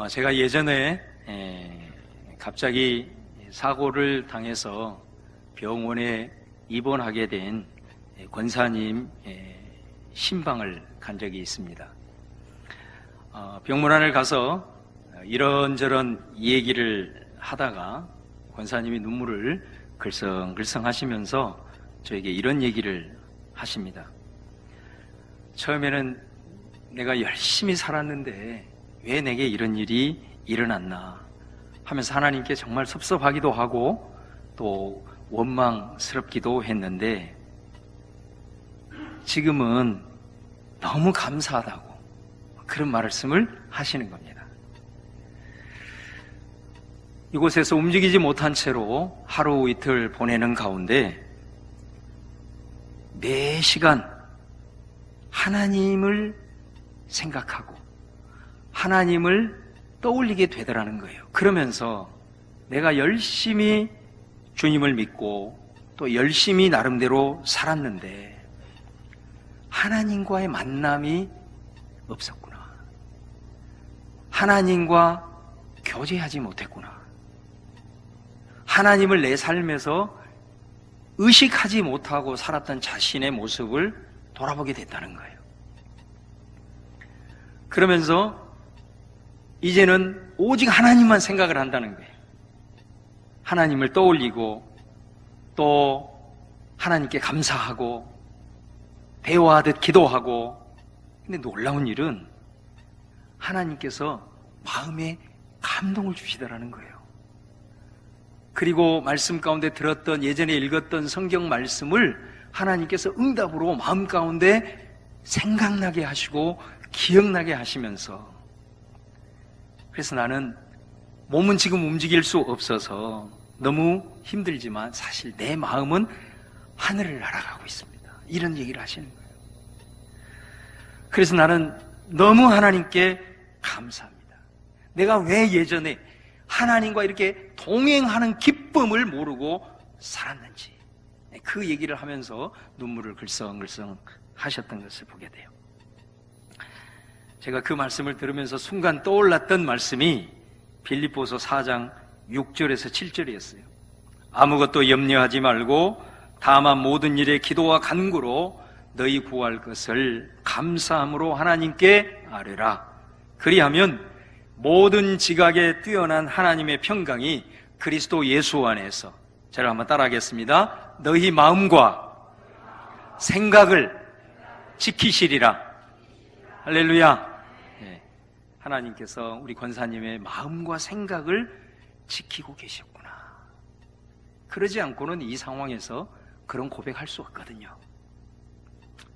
제가 예전에 갑자기 사고를 당해서 병원에 입원하게 된 권사님 신방을 간 적이 있습니다. 병문 안을 가서 이런저런 얘기를 하다가 권사님이 눈물을 글썽글썽 하시면서 저에게 이런 얘기를 하십니다. 처음에는 내가 열심히 살았는데 왜 내게 이런 일이 일어났나 하면서 하나님께 정말 섭섭하기도 하고 또 원망스럽기도 했는데 지금은 너무 감사하다고 그런 말씀을 하시는 겁니다. 이곳에서 움직이지 못한 채로 하루 이틀 보내는 가운데 4시간 하나님을 생각하고 하나님을 떠올리게 되더라는 거예요. 그러면서 내가 열심히 주님을 믿고 또 열심히 나름대로 살았는데 하나님과의 만남이 없었구나. 하나님과 교제하지 못했구나. 하나님을 내 삶에서 의식하지 못하고 살았던 자신의 모습을 돌아보게 됐다는 거예요. 그러면서 이제는 오직 하나님만 생각을 한다는 거예요. 하나님을 떠올리고 또 하나님께 감사하고 대화하듯 기도하고. 근데 놀라운 일은 하나님께서 마음에 감동을 주시더라는 거예요. 그리고 말씀 가운데 들었던 예전에 읽었던 성경 말씀을 하나님께서 응답으로 마음 가운데 생각나게 하시고 기억나게 하시면서, 그래서 나는 몸은 지금 움직일 수 없어서 너무 힘들지만 사실 내 마음은 하늘을 날아가고 있습니다. 이런 얘기를 하시는 거예요. 그래서 나는 너무 하나님께 감사합니다. 내가 왜 예전에 하나님과 이렇게 동행하는 기쁨을 모르고 살았는지, 그 얘기를 하면서 눈물을 글썽글썽 하셨던 것을 보게 돼요. 제가 그 말씀을 들으면서 순간 떠올랐던 말씀이 빌립보서 4장 6절에서 7절이었어요. 아무것도 염려하지 말고 다만 모든 일에 기도와 간구로 너희 구할 것을 감사함으로 하나님께 아뢰라. 그리하면 모든 지각에 뛰어난 하나님의 평강이 그리스도 예수 안에서, 제가 한번 따라하겠습니다. 너희 마음과 생각을 지키시리라. 할렐루야. 네. 하나님께서 우리 권사님의 마음과 생각을 지키고 계셨구나. 그러지 않고는 이 상황에서 그런 고백할 수 없거든요.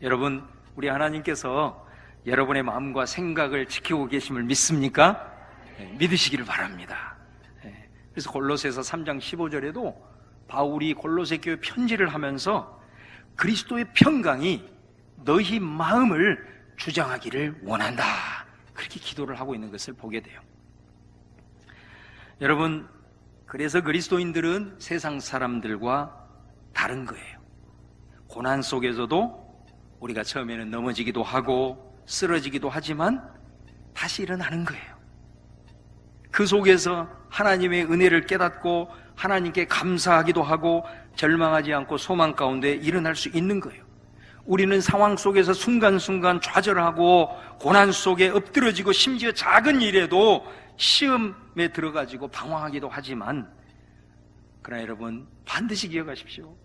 여러분, 우리 하나님께서 여러분의 마음과 생각을 지키고 계심을 믿습니까? 네, 믿으시기를 바랍니다. 네. 그래서 골로새서 3장 15절에도 바울이 골로새 교회 편지를 하면서 그리스도의 평강이 너희 마음을 주장하기를 원한다, 그렇게 기도를 하고 있는 것을 보게 돼요. 여러분, 그래서 그리스도인들은 세상 사람들과 다른 거예요. 고난 속에서도 우리가 처음에는 넘어지기도 하고 쓰러지기도 하지만 다시 일어나는 거예요. 그 속에서 하나님의 은혜를 깨닫고 하나님께 감사하기도 하고 절망하지 않고 소망 가운데 일어날 수 있는 거예요. 우리는 상황 속에서 순간순간 좌절하고 고난 속에 엎드러지고 심지어 작은 일에도 시험에 들어가지고 방황하기도 하지만, 그러나 여러분 반드시 기억하십시오.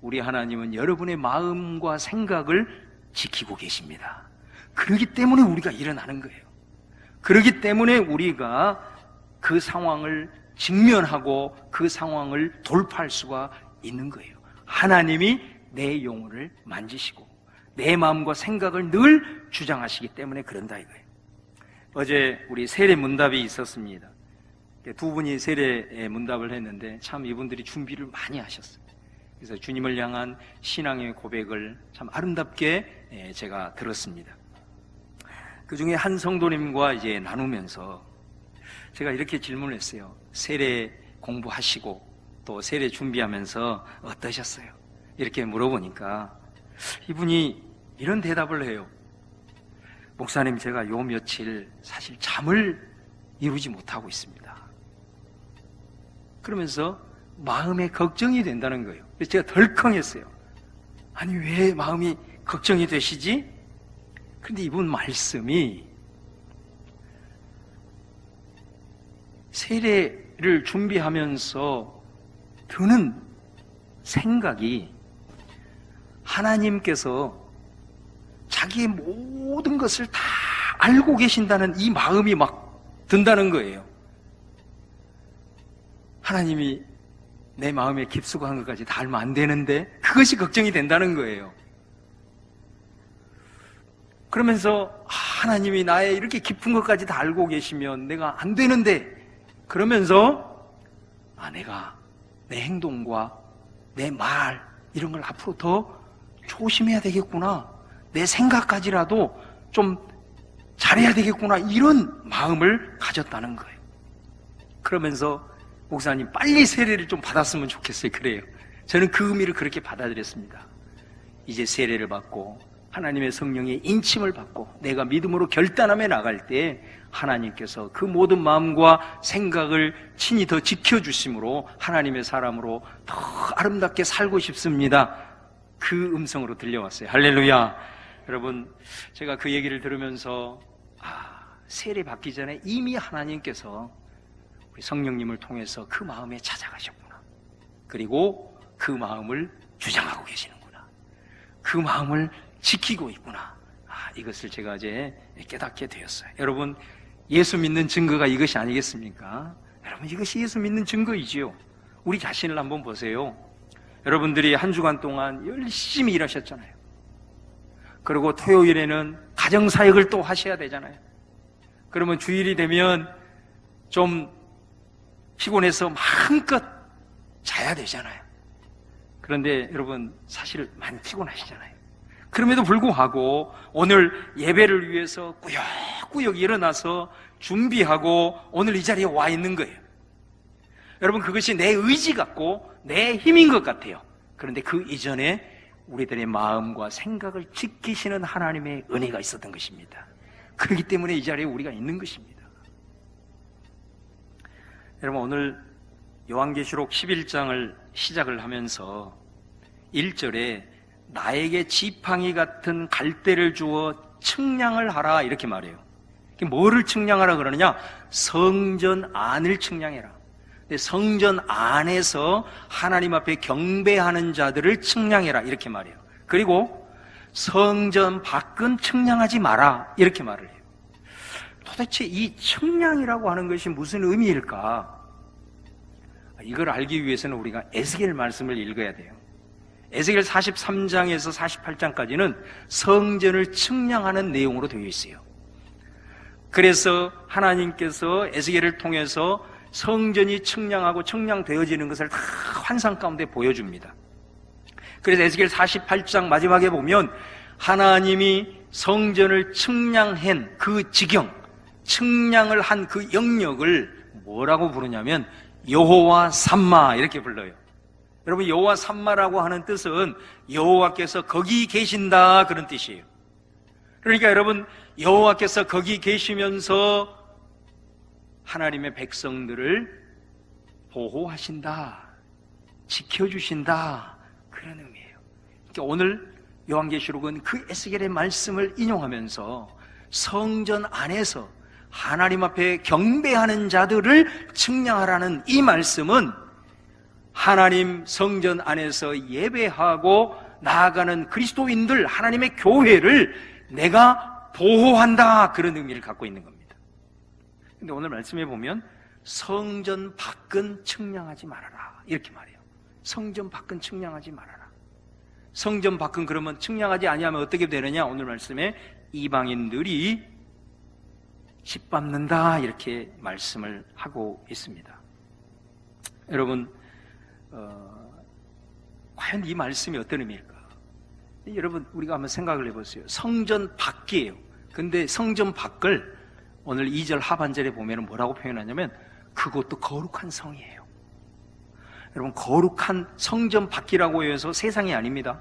우리 하나님은 여러분의 마음과 생각을 지키고 계십니다. 그렇기 때문에 우리가 일어나는 거예요. 그렇기 때문에 우리가 그 상황을 직면하고 그 상황을 돌파할 수가 있는 거예요. 하나님이 내 영혼을 만지시고 내 마음과 생각을 늘 주장하시기 때문에 그런다 이거예요. 어제 우리 세례 문답이 있었습니다. 두 분이 세례 문답을 했는데 참 이분들이 준비를 많이 하셨어요. 그래서 주님을 향한 신앙의 고백을 참 아름답게 제가 들었습니다. 그 중에 한 성도님과 이제 나누면서 제가 이렇게 질문을 했어요. 세례 공부하시고 또 세례 준비하면서 어떠셨어요? 이렇게 물어보니까 이분이 이런 대답을 해요. 목사님, 제가 요 며칠 사실 잠을 이루지 못하고 있습니다. 그러면서 마음에 걱정이 된다는 거예요. 그래서 제가 덜컹했어요. 아니 왜 마음이 걱정이 되시지? 그런데 이분 말씀이 세례를 준비하면서 드는 생각이 하나님께서 자기의 모든 것을 다 알고 계신다는 이 마음이 막 든다는 거예요. 하나님이 내 마음에 깊숙한 것까지 다 알면 안 되는데 그것이 걱정이 된다는 거예요. 그러면서 하나님이 나의 이렇게 깊은 것까지 다 알고 계시면 내가 안 되는데, 그러면서 내가 내 행동과 내 말 이런 걸 앞으로 더 조심해야 되겠구나, 내 생각까지라도 좀 잘해야 되겠구나, 이런 마음을 가졌다는 거예요. 그러면서 목사님 빨리 세례를 좀 받았으면 좋겠어요. 그래요. 저는 그 의미를 그렇게 받아들였습니다. 이제 세례를 받고 하나님의 성령의 인침을 받고 내가 믿음으로 결단하며 나갈 때 하나님께서 그 모든 마음과 생각을 친히 더 지켜주심으로 하나님의 사람으로 더 아름답게 살고 싶습니다. 그 음성으로 들려왔어요. 할렐루야. 여러분, 제가 그 얘기를 들으면서 세례 받기 전에 이미 하나님께서 우리 성령님을 통해서 그 마음에 찾아가셨구나, 그리고 그 마음을 주장하고 계시는구나, 그 마음을 지키고 있구나, 이것을 제가 이제 깨닫게 되었어요. 여러분, 예수 믿는 증거가 이것이 아니겠습니까? 여러분, 이것이 예수 믿는 증거이지요. 우리 자신을 한번 보세요. 여러분들이 한 주간 동안 열심히 일하셨잖아요. 그리고 토요일에는 가정사역을 또 하셔야 되잖아요. 그러면 주일이 되면 좀 피곤해서 마음껏 자야 되잖아요. 그런데 여러분, 사실 많이 피곤하시잖아요. 그럼에도 불구하고 오늘 예배를 위해서 꾸역꾸역 일어나서 준비하고 오늘 이 자리에 와 있는 거예요. 여러분, 그것이 내 의지 같고 내 힘인 것 같아요. 그런데 그 이전에 우리들의 마음과 생각을 지키시는 하나님의 은혜가 있었던 것입니다. 그렇기 때문에 이 자리에 우리가 있는 것입니다. 여러분, 오늘 요한계시록 11장을 시작을 하면서 1절에 나에게 지팡이 같은 갈대를 주어 측량을 하라, 이렇게 말해요. 뭐를 측량하라 그러느냐? 성전 안을 측량해라. 성전 안에서 하나님 앞에 경배하는 자들을 측량해라, 이렇게 말해요. 그리고 성전 밖은 측량하지 마라, 이렇게 말을 해요. 도대체 이 측량이라고 하는 것이 무슨 의미일까? 이걸 알기 위해서는 우리가 에스겔 말씀을 읽어야 돼요. 에스겔 43장에서 48장까지는 성전을 측량하는 내용으로 되어 있어요. 그래서 하나님께서 에스겔을 통해서 성전이 측량하고 측량되어지는 것을 다 환상 가운데 보여줍니다. 그래서 에스겔 48장 마지막에 보면 하나님이 성전을 측량한 그 지경, 측량을 한 그 영역을 뭐라고 부르냐면 여호와 삼마, 이렇게 불러요. 여러분, 여호와 삼마라고 하는 뜻은 여호와께서 거기 계신다, 그런 뜻이에요. 그러니까 여러분, 여호와께서 거기 계시면서 하나님의 백성들을 보호하신다, 지켜주신다, 그런 의미예요. 그러니까 오늘 요한계시록은 그 에스겔의 말씀을 인용하면서 성전 안에서 하나님 앞에 경배하는 자들을 측량하라는 이 말씀은 하나님 성전 안에서 예배하고 나아가는 그리스도인들, 하나님의 교회를 내가 보호한다, 그런 의미를 갖고 있는 겁니다. 근데 오늘 말씀해 보면 성전 밖은 측량하지 말아라, 이렇게 말해요. 성전 밖은 측량하지 말아라. 성전 밖은 그러면 측량하지 아니하면 어떻게 되느냐? 오늘 말씀에 이방인들이 짓밟는다, 이렇게 말씀을 하고 있습니다. 여러분, 과연 이 말씀이 어떤 의미일까? 여러분, 우리가 한번 생각을 해보세요. 성전 밖이에요. 근데 성전 밖을 오늘 2절 하반절에 보면 뭐라고 표현하냐면 그것도 거룩한 성이에요. 여러분, 거룩한 성전 밖이라고 해서 세상이 아닙니다.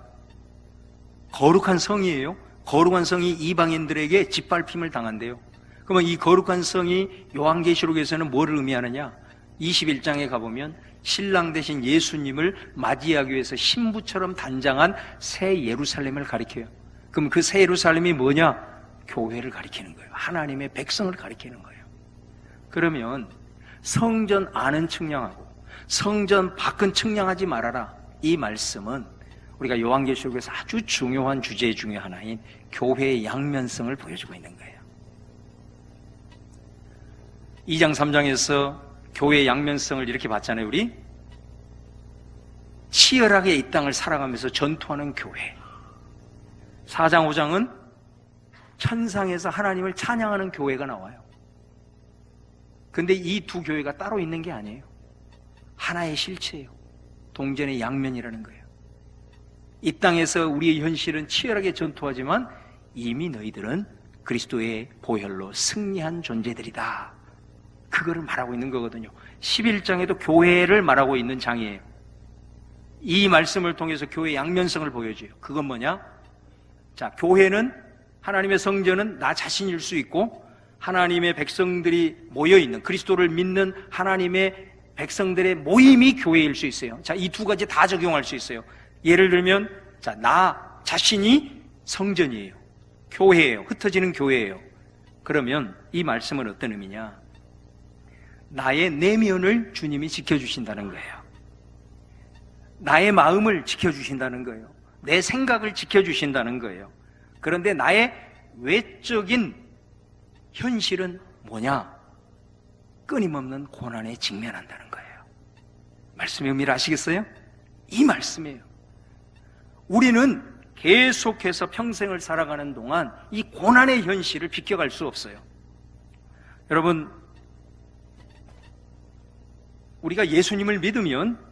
거룩한 성이에요. 거룩한 성이 이방인들에게 짓밟힘을 당한대요. 그러면 이 거룩한 성이 요한계시록에서는 뭘 의미하느냐? 21장에 가보면 신랑 되신 예수님을 맞이하기 위해서 신부처럼 단장한 새 예루살렘을 가리켜요. 그럼 그 새 예루살렘이 뭐냐? 교회를 가리키는 거예요. 하나님의 백성을 가리키는 거예요. 그러면 성전 안은 측량하고 성전 밖은 측량하지 말아라. 이 말씀은 우리가 요한계시록에서 아주 중요한 주제 중에 하나인 교회의 양면성을 보여주고 있는 거예요. 2장 3장에서 교회의 양면성을 이렇게 봤잖아요. 우리 치열하게 이 땅을 살아가면서 전투하는 교회. 4장 5장은 천상에서 하나님을 찬양하는 교회가 나와요. 근데 이 두 교회가 따로 있는 게 아니에요. 하나의 실체예요. 동전의 양면이라는 거예요. 이 땅에서 우리의 현실은 치열하게 전투하지만 이미 너희들은 그리스도의 보혈로 승리한 존재들이다. 그거를 말하고 있는 거거든요. 11장에도 교회를 말하고 있는 장이에요. 이 말씀을 통해서 교회의 양면성을 보여줘요. 그건 뭐냐? 자, 교회는 하나님의 성전은 나 자신일 수 있고 하나님의 백성들이 모여있는 그리스도를 믿는 하나님의 백성들의 모임이 교회일 수 있어요. 자, 이 두 가지 다 적용할 수 있어요. 예를 들면 자, 나 자신이 성전이에요. 교회예요. 흩어지는 교회예요. 그러면 이 말씀은 어떤 의미냐? 나의 내면을 주님이 지켜주신다는 거예요. 나의 마음을 지켜주신다는 거예요. 내 생각을 지켜주신다는 거예요. 그런데 나의 외적인 현실은 뭐냐? 끊임없는 고난에 직면한다는 거예요. 말씀의 의미를 아시겠어요? 이 말씀이에요. 우리는 계속해서 평생을 살아가는 동안 이 고난의 현실을 비껴갈 수 없어요. 여러분, 우리가 예수님을 믿으면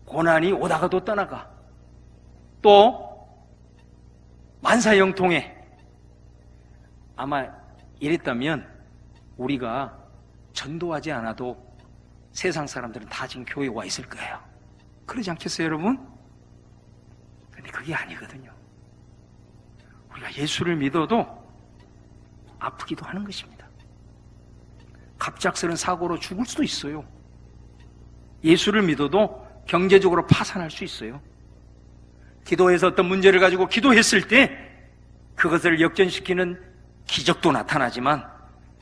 고난이 오다가도 떠나가. 또 만사형통해. 아마 이랬다면 우리가 전도하지 않아도 세상 사람들은 다 지금 교회에 와 있을 거예요. 그러지 않겠어요, 여러분? 근데 그게 아니거든요. 우리가 예수를 믿어도 아프기도 하는 것입니다. 갑작스런 사고로 죽을 수도 있어요. 예수를 믿어도 경제적으로 파산할 수 있어요. 기도해서 어떤 문제를 가지고 기도했을 때 그것을 역전시키는 기적도 나타나지만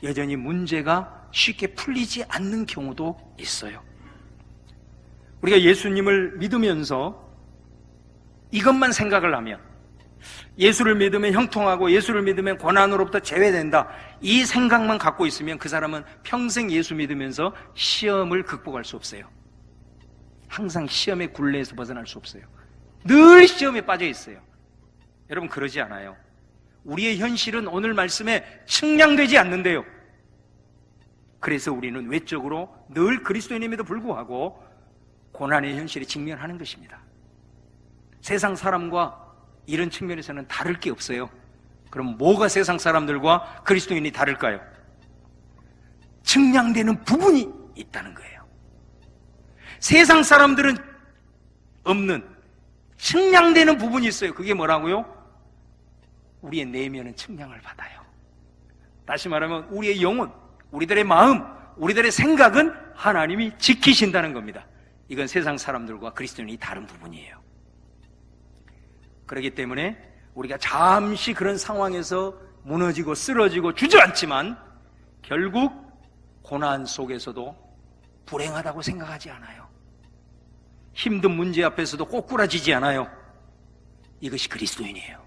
여전히 문제가 쉽게 풀리지 않는 경우도 있어요. 우리가 예수님을 믿으면서 이것만 생각을 하면, 예수를 믿으면 형통하고 예수를 믿으면 고난으로부터 제외된다, 이 생각만 갖고 있으면 그 사람은 평생 예수 믿으면서 시험을 극복할 수 없어요. 항상 시험의 굴레에서 벗어날 수 없어요. 늘 시험에 빠져 있어요. 여러분, 그러지 않아요. 우리의 현실은 오늘 말씀에 측량되지 않는데요. 그래서 우리는 외적으로 늘 그리스도인임에도 불구하고 고난의 현실에 직면하는 것입니다. 세상 사람과 이런 측면에서는 다를 게 없어요. 그럼 뭐가 세상 사람들과 그리스도인이 다를까요? 측량되는 부분이 있다는 거예요. 세상 사람들은 없는 측량되는 부분이 있어요. 그게 뭐라고요? 우리의 내면은 측량을 받아요. 다시 말하면 우리의 영혼, 우리들의 마음, 우리들의 생각은 하나님이 지키신다는 겁니다. 이건 세상 사람들과 그리스도인이 다른 부분이에요. 그렇기 때문에 우리가 잠시 그런 상황에서 무너지고 쓰러지고 주저앉지만 결국 고난 속에서도 불행하다고 생각하지 않아요. 힘든 문제 앞에서도 꼬꾸라지지 않아요. 이것이 그리스도인이에요.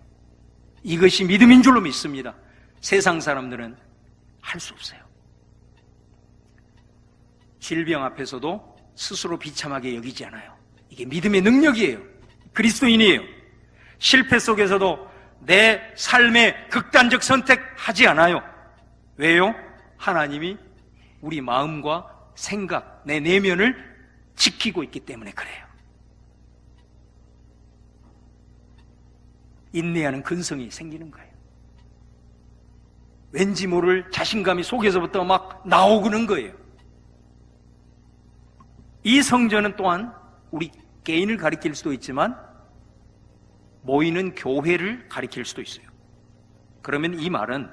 이것이 믿음인 줄로 믿습니다. 세상 사람들은 할 수 없어요. 질병 앞에서도 스스로 비참하게 여기지 않아요. 이게 믿음의 능력이에요. 그리스도인이에요. 실패 속에서도 내 삶의 극단적 선택하지 않아요. 왜요? 하나님이 우리 마음과 생각, 내 내면을 지키고 있기 때문에 그래요. 인내하는 근성이 생기는 거예요. 왠지 모를 자신감이 속에서부터 막 나오는 거예요. 이 성전은 또한 우리 개인을 가리킬 수도 있지만 모이는 교회를 가리킬 수도 있어요. 그러면 이 말은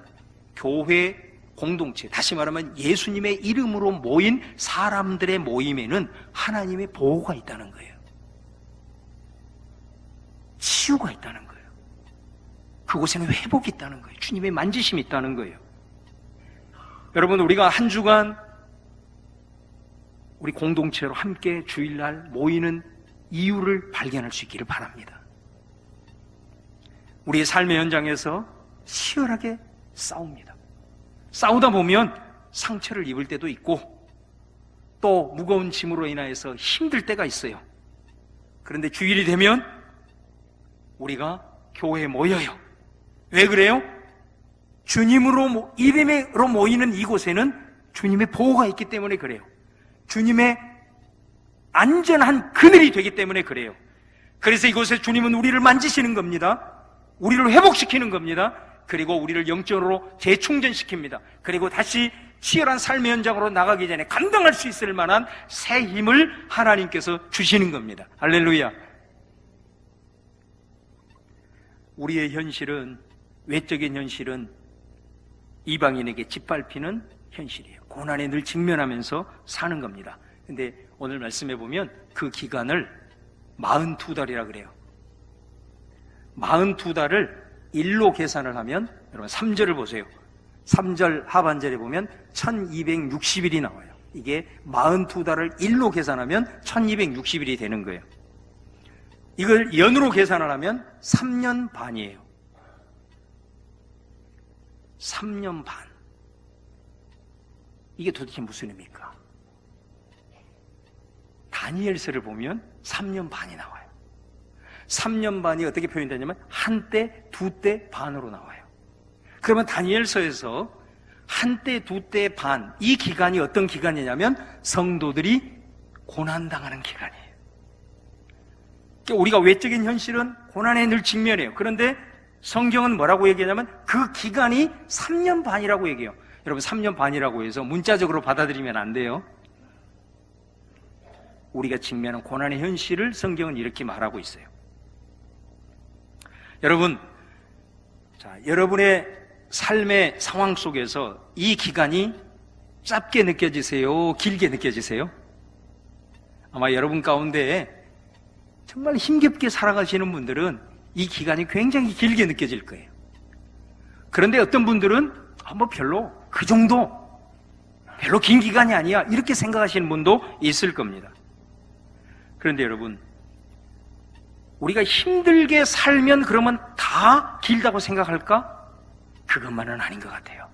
교회 공동체, 다시 말하면 예수님의 이름으로 모인 사람들의 모임에는 하나님의 보호가 있다는 거예요. 치유가 있다는 거예요. 그곳에는 회복이 있다는 거예요. 주님의 만지심이 있다는 거예요. 여러분, 우리가 한 주간 우리 공동체로 함께 주일날 모이는 이유를 발견할 수 있기를 바랍니다. 우리의 삶의 현장에서 치열하게 싸웁니다. 싸우다 보면 상처를 입을 때도 있고 또 무거운 짐으로 인하여서 힘들 때가 있어요. 그런데 주일이 되면 우리가 교회에 모여요. 왜 그래요? 주님으로 이름으로 모이는 이곳에는 주님의 보호가 있기 때문에 그래요. 주님의 안전한 그늘이 되기 때문에 그래요. 그래서 이곳에 주님은 우리를 만지시는 겁니다. 우리를 회복시키는 겁니다. 그리고 우리를 영적으로 재충전시킵니다. 그리고 다시 치열한 삶의 현장으로 나가기 전에 감당할 수 있을 만한 새 힘을 하나님께서 주시는 겁니다. 할렐루야. 우리의 현실은, 외적인 현실은 이방인에게 짓밟히는 현실이에요. 고난에 늘 직면하면서 사는 겁니다. 근데 오늘 말씀해 보면 그 기간을 42달이라 그래요. 42달을 1로 계산을 하면, 여러분 3절을 보세요. 3절 하반절에 보면 1260일이 나와요. 이게 42달을 1로 계산하면 1260일이 되는 거예요. 이걸 연으로 계산을 하면 3년 반이에요. 3년 반. 이게 도대체 무슨 의미입니까? 다니엘서를 보면 3년 반이 나와요. 3년 반이 어떻게 표현되냐면 한때, 두때, 반으로 나와요. 그러면 다니엘서에서 한때, 두때, 반, 이 기간이 어떤 기간이냐면 성도들이 고난당하는 기간이에요. 그러니까 우리가 외적인 현실은 고난에 늘 직면해요. 그런데 성경은 뭐라고 얘기하냐면 그 기간이 3년 반이라고 얘기해요. 여러분, 3년 반이라고 해서 문자적으로 받아들이면 안 돼요. 우리가 직면한 고난의 현실을 성경은 이렇게 말하고 있어요. 여러분, 여러분의 삶의 상황 속에서 이 기간이 짧게 느껴지세요? 길게 느껴지세요? 아마 여러분 가운데 정말 힘겹게 살아가시는 분들은 이 기간이 굉장히 길게 느껴질 거예요. 그런데 어떤 분들은 별로 그 정도, 별로 긴 기간이 아니야, 이렇게 생각하시는 분도 있을 겁니다. 그런데 여러분, 우리가 힘들게 살면 그러면 다 길다고 생각할까? 그것만은 아닌 것 같아요.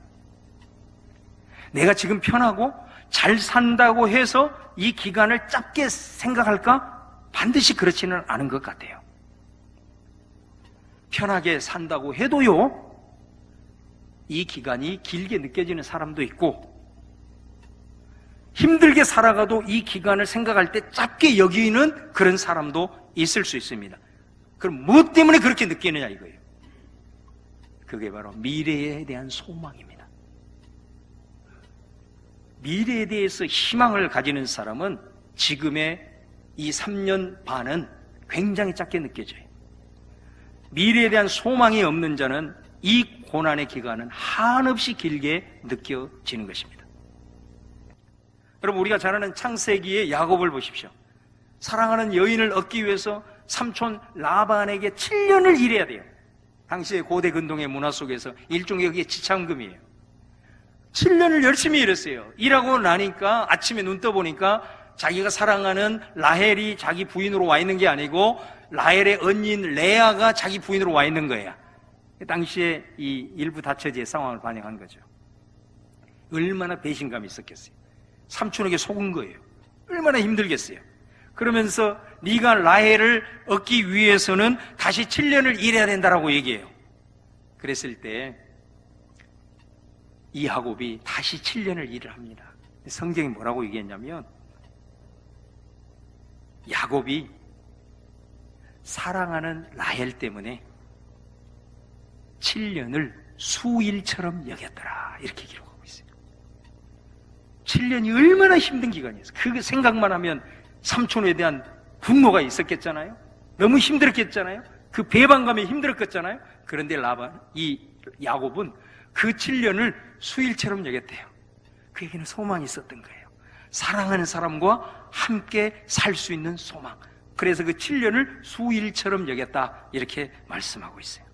내가 지금 편하고 잘 산다고 해서 이 기간을 짧게 생각할까? 반드시 그렇지는 않은 것 같아요. 편하게 산다고 해도요, 이 기간이 길게 느껴지는 사람도 있고, 힘들게 살아가도 이 기간을 생각할 때 짧게 여기는 그런 사람도 있을 수 있습니다. 그럼 무엇 때문에 그렇게 느끼느냐 이거예요. 그게 바로 미래에 대한 소망입니다. 미래에 대해서 희망을 가지는 사람은 지금의 이 3년 반은 굉장히 짧게 느껴져요. 미래에 대한 소망이 없는 자는 이 고난의 기간은 한없이 길게 느껴지는 것입니다. 여러분, 우리가 잘 아는 창세기의 야곱을 보십시오. 사랑하는 여인을 얻기 위해서 삼촌 라반에게 7년을 일해야 돼요. 당시의 고대 근동의 문화 속에서 일종의 그게 지참금이에요. 7년을 열심히 일했어요. 일하고 나니까 아침에 눈 떠보니까 자기가 사랑하는 라헬이 자기 부인으로 와 있는 게 아니고 라헬의 언니인 레아가 자기 부인으로 와 있는 거예요. 당시에 이 일부 다처지의 상황을 반영한 거죠. 얼마나 배신감이 있었겠어요. 삼촌에게 속은 거예요. 얼마나 힘들겠어요. 그러면서 네가 라헬을 얻기 위해서는 다시 7년을 일해야 된다라고 얘기해요. 그랬을 때 이 야곱이 다시 7년을 일을 합니다. 성경이 뭐라고 얘기했냐면 야곱이 사랑하는 라헬 때문에 7년을 수일처럼 여겼더라, 이렇게 기록하고 있어요. 7년이 얼마나 힘든 기간이었어요. 그 생각만 하면 삼촌에 대한 분노가 있었겠잖아요. 너무 힘들었겠잖아요. 그 배반감이 힘들었겠잖아요. 그런데 이 야곱은 그 7년을 수일처럼 여겼대요. 그에게는 소망이 있었던 거예요. 사랑하는 사람과 함께 살 수 있는 소망. 그래서 그 7년을 수일처럼 여겼다, 이렇게 말씀하고 있어요.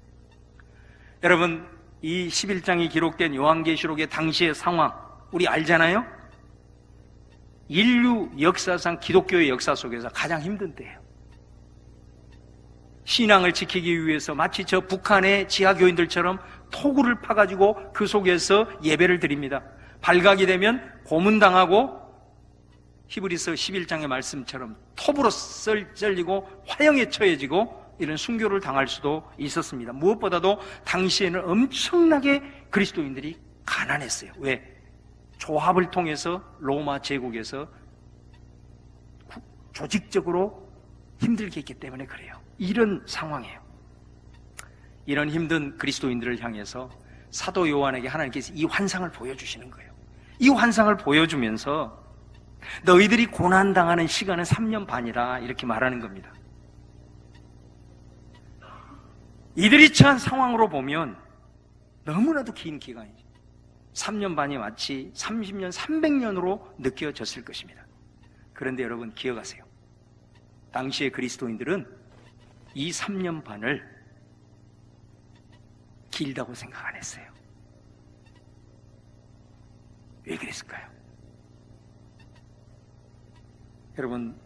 여러분, 이 11장이 기록된 요한계시록의 당시의 상황 우리 알잖아요? 인류 역사상, 기독교의 역사 속에서 가장 힘든 때예요. 신앙을 지키기 위해서 마치 저 북한의 지하교인들처럼 토구를 파가지고 그 속에서 예배를 드립니다. 발각이 되면 고문당하고 히브리서 11장의 말씀처럼 톱으로 썰리고 화형에 처해지고 이런 순교를 당할 수도 있었습니다. 무엇보다도 당시에는 엄청나게 그리스도인들이 가난했어요. 왜? 조합을 통해서 로마 제국에서 조직적으로 힘들게 했기 때문에 그래요. 이런 상황이에요. 이런 힘든 그리스도인들을 향해서 사도 요한에게 하나님께서 이 환상을 보여주시는 거예요. 이 환상을 보여주면서 너희들이 고난당하는 시간은 3년 반이라 이렇게 말하는 겁니다. 이들이 처한 상황으로 보면 너무나도 긴 기간이죠. 3년 반이 마치 30년, 300년으로 느껴졌을 것입니다. 그런데 여러분 기억하세요. 당시의 그리스도인들은 이 3년 반을 길다고 생각 안 했어요. 왜 그랬을까요? 여러분,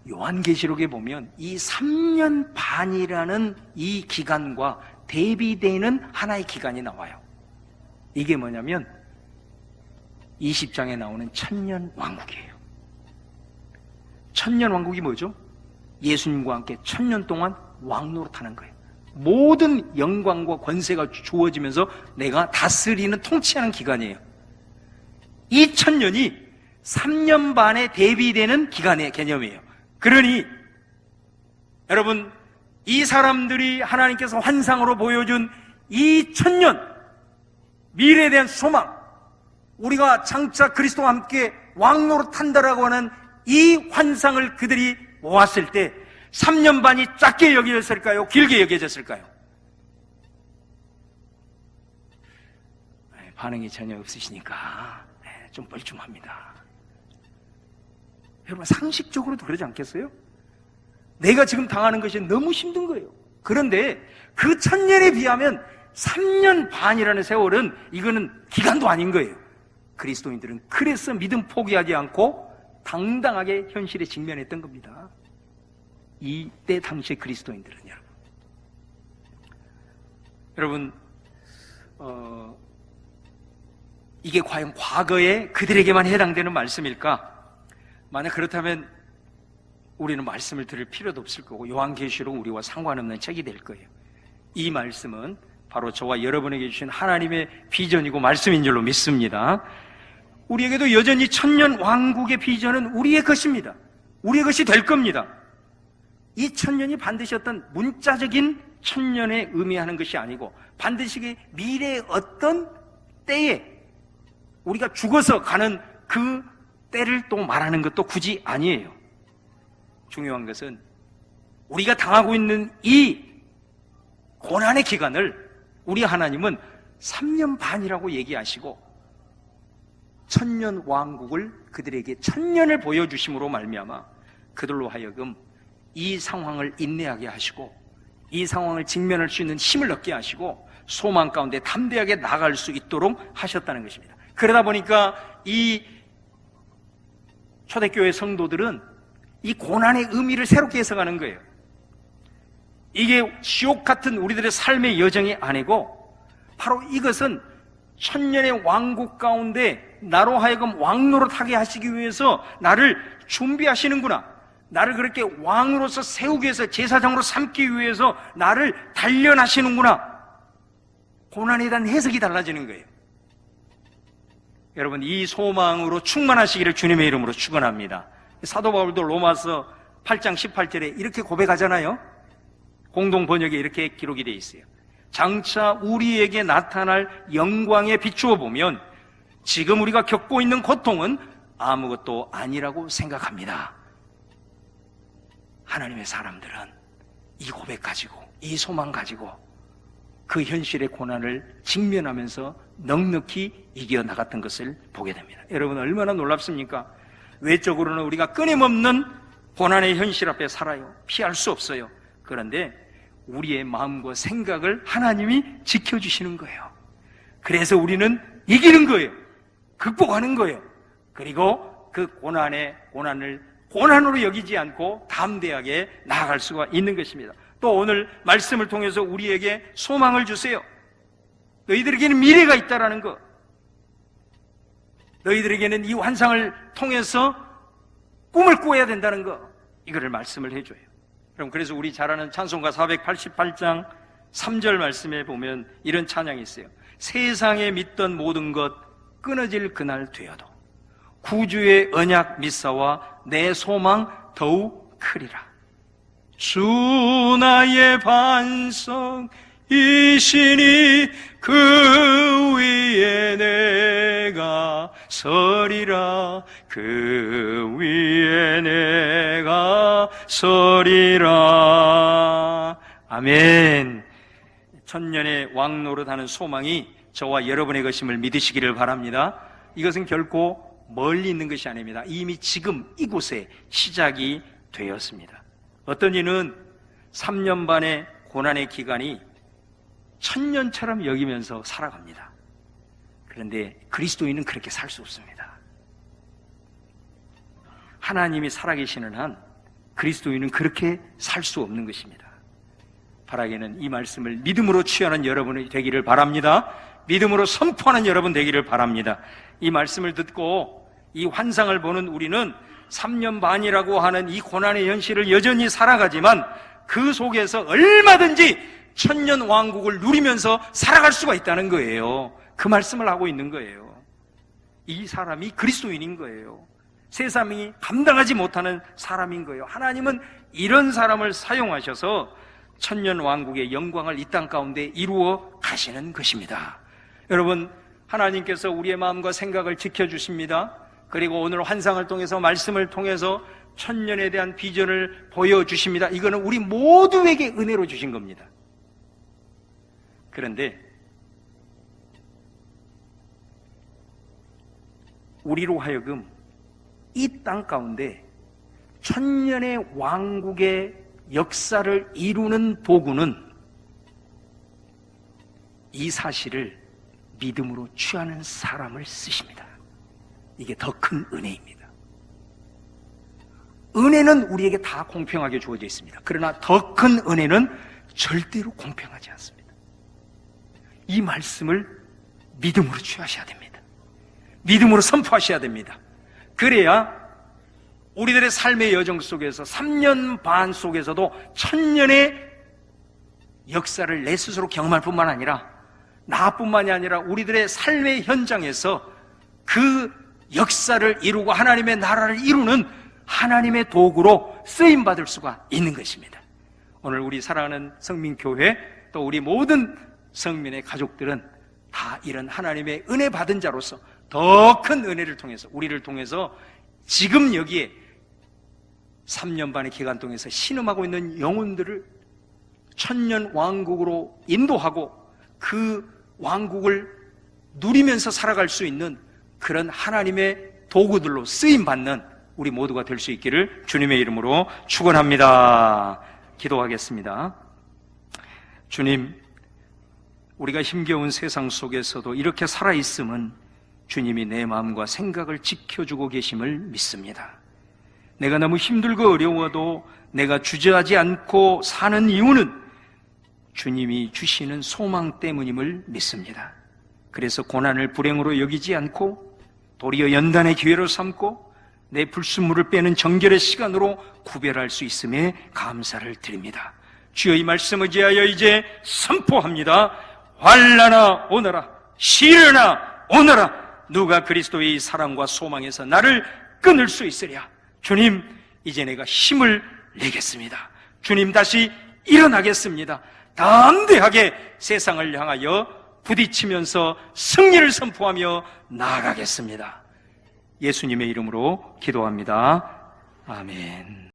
요한계시록에 보면 이 3년 반이라는 이 기간과 대비되는 하나의 기간이 나와요. 이게 뭐냐면 20장에 나오는 천년 왕국이에요. 천년 왕국이 뭐죠? 예수님과 함께 1000년 동안 왕노릇하는 거예요. 모든 영광과 권세가 주어지면서 내가 다스리는, 통치하는 기간이에요. 이 1000년이 3년 반에 대비되는 기간의 개념이에요. 그러니 여러분, 이 사람들이 하나님께서 환상으로 보여준 이 1000년 미래에 대한 소망, 우리가 장차 그리스도와 함께 왕노릇한다라고 하는 이 환상을 그들이 모았을 때 3년 반이 짧게 여겨졌을까요? 길게 여겨졌을까요? 반응이 전혀 없으시니까 좀 뻘쭘합니다. 여러분, 상식적으로도 그러지 않겠어요? 내가 지금 당하는 것이 너무 힘든 거예요. 그런데 그 1000년에 비하면 3년 반이라는 세월은, 이거는 기간도 아닌 거예요. 그리스도인들은 그래서 믿음 포기하지 않고 당당하게 현실에 직면했던 겁니다. 이때 당시의 그리스도인들은 여러분, 이게 과연 과거에 그들에게만 해당되는 말씀일까? 만약 그렇다면 우리는 말씀을 들을 필요도 없을 거고 요한계시록 우리와 상관없는 책이 될 거예요. 이 말씀은 바로 저와 여러분에게 주신 하나님의 비전이고 말씀인 줄로 믿습니다. 우리에게도 여전히 천년 왕국의 비전은 우리의 것입니다. 우리의 것이 될 겁니다. 이 천년이 반드시 어떤 문자적인 천년에 의미하는 것이 아니고 반드시 미래의 어떤 때에 우리가 죽어서 가는 그 때를 또 말하는 것도 굳이 아니에요. 중요한 것은 우리가 당하고 있는 이 고난의 기간을 우리 하나님은 3년 반이라고 얘기하시고 천년 왕국을 그들에게 1000년을 보여주심으로 말미암아 그들로 하여금 이 상황을 인내하게 하시고 이 상황을 직면할 수 있는 힘을 얻게 하시고 소망 가운데 담대하게 나아갈 수 있도록 하셨다는 것입니다. 그러다 보니까 이 초대교회 성도들은 이 고난의 의미를 새롭게 해석하는 거예요. 이게 지옥 같은 우리들의 삶의 여정이 아니고 바로 이것은 천년의 왕국 가운데 나로 하여금 왕노릇하게 하시기 위해서 나를 준비하시는구나, 나를 그렇게 왕으로서 세우기 위해서, 제사장으로 삼기 위해서 나를 단련하시는구나, 고난에 대한 해석이 달라지는 거예요. 여러분, 이 소망으로 충만하시기를 주님의 이름으로 축원합니다. 사도 바울도 로마서 8장 18절에 이렇게 고백하잖아요. 공동 번역에 이렇게 기록이 되어 있어요. 장차 우리에게 나타날 영광에 비추어 보면 지금 우리가 겪고 있는 고통은 아무것도 아니라고 생각합니다. 하나님의 사람들은 이 고백 가지고, 이 소망 가지고 그 현실의 고난을 직면하면서 넉넉히 이겨나갔던 것을 보게 됩니다. 여러분, 얼마나 놀랍습니까? 외적으로는 우리가 끊임없는 고난의 현실 앞에 살아요. 피할 수 없어요. 그런데 우리의 마음과 생각을 하나님이 지켜주시는 거예요. 그래서 우리는 이기는 거예요. 극복하는 거예요. 그리고 그 고난을 고난으로 여기지 않고 담대하게 나아갈 수가 있는 것입니다. 또 오늘 말씀을 통해서 우리에게 소망을 주세요. 너희들에게는 미래가 있다라는 것, 너희들에게는 이 환상을 통해서 꿈을 꾸어야 된다는 것, 이거를 말씀을 해줘요. 그럼 그래서 우리 잘 아는 찬송가 488장 3절 말씀에 보면 이런 찬양이 있어요. 세상에 믿던 모든 것 끊어질 그날 되어도 구주의 언약 믿사와 내 소망 더욱 크리라. 주 나의 반석이시니 그 위에 내가 서리라. 그 위에 내가 서리라. 아멘. 천년의 왕노릇하는 소망이 저와 여러분의 것임을 믿으시기를 바랍니다. 이것은 결코 멀리 있는 것이 아닙니다. 이미 지금 이곳에 시작이 되었습니다. 어떤 이는 3년 반의 고난의 기간이 1000년처럼 여기면서 살아갑니다. 그런데 그리스도인은 그렇게 살 수 없습니다. 하나님이 살아계시는 한 그리스도인은 그렇게 살 수 없는 것입니다. 바라기는 이 말씀을 믿음으로 취하는 여러분이 되기를 바랍니다. 믿음으로 선포하는 여러분 되기를 바랍니다. 이 말씀을 듣고 이 환상을 보는 우리는 3년 반이라고 하는 이 고난의 현실을 여전히 살아가지만 그 속에서 얼마든지 천년 왕국을 누리면서 살아갈 수가 있다는 거예요. 그 말씀을 하고 있는 거예요. 이 사람이 그리스도인인 거예요. 세상이 감당하지 못하는 사람인 거예요. 하나님은 이런 사람을 사용하셔서 천년 왕국의 영광을 이 땅 가운데 이루어 가시는 것입니다. 여러분, 하나님께서 우리의 마음과 생각을 지켜주십니다. 그리고 오늘 환상을 통해서 말씀을 통해서 천년에 대한 비전을 보여주십니다. 이거는 우리 모두에게 은혜로 주신 겁니다. 그런데 우리로 하여금 이 땅 가운데 천년의 왕국의 역사를 이루는 도구는 이 사실을 믿음으로 취하는 사람을 쓰십니다. 이게 더 큰 은혜입니다. 은혜는 우리에게 다 공평하게 주어져 있습니다. 그러나 더 큰 은혜는 절대로 공평하지 않습니다. 이 말씀을 믿음으로 취하셔야 됩니다. 믿음으로 선포하셔야 됩니다. 그래야 우리들의 삶의 여정 속에서 3년 반 속에서도 천년의 역사를 내 스스로 경험할 뿐만 아니라 나뿐만이 아니라 우리들의 삶의 현장에서 그 역사를 이루고 하나님의 나라를 이루는 하나님의 도구로 쓰임받을 수가 있는 것입니다. 오늘 우리 사랑하는 성민교회 또 우리 모든 성민의 가족들은 다 이런 하나님의 은혜 받은 자로서 더 큰 은혜를 통해서 우리를 통해서 지금 여기에 3년 반의 기간 동안에서 신음하고 있는 영혼들을 천년 왕국으로 인도하고 그 왕국을 누리면서 살아갈 수 있는 그런 하나님의 도구들로 쓰임받는 우리 모두가 될 수 있기를 주님의 이름으로 축원합니다. 기도하겠습니다. 주님, 우리가 힘겨운 세상 속에서도 이렇게 살아있음은 주님이 내 마음과 생각을 지켜주고 계심을 믿습니다. 내가 너무 힘들고 어려워도 내가 주저하지 않고 사는 이유는 주님이 주시는 소망 때문임을 믿습니다. 그래서 고난을 불행으로 여기지 않고 도리어 연단의 기회로 삼고 내 불순물을 빼는 정결의 시간으로 구별할 수 있음에 감사를 드립니다. 주여, 이 말씀 의지하여 이제 선포합니다. 환난아 오너라, 시련아 오너라. 누가 그리스도의 사랑과 소망에서 나를 끊을 수 있으랴. 주님, 이제 내가 힘을 내겠습니다. 주님, 다시 일어나겠습니다. 담대하게 세상을 향하여 부딪히면서 승리를 선포하며 나아가겠습니다. 예수님의 이름으로 기도합니다. 아멘.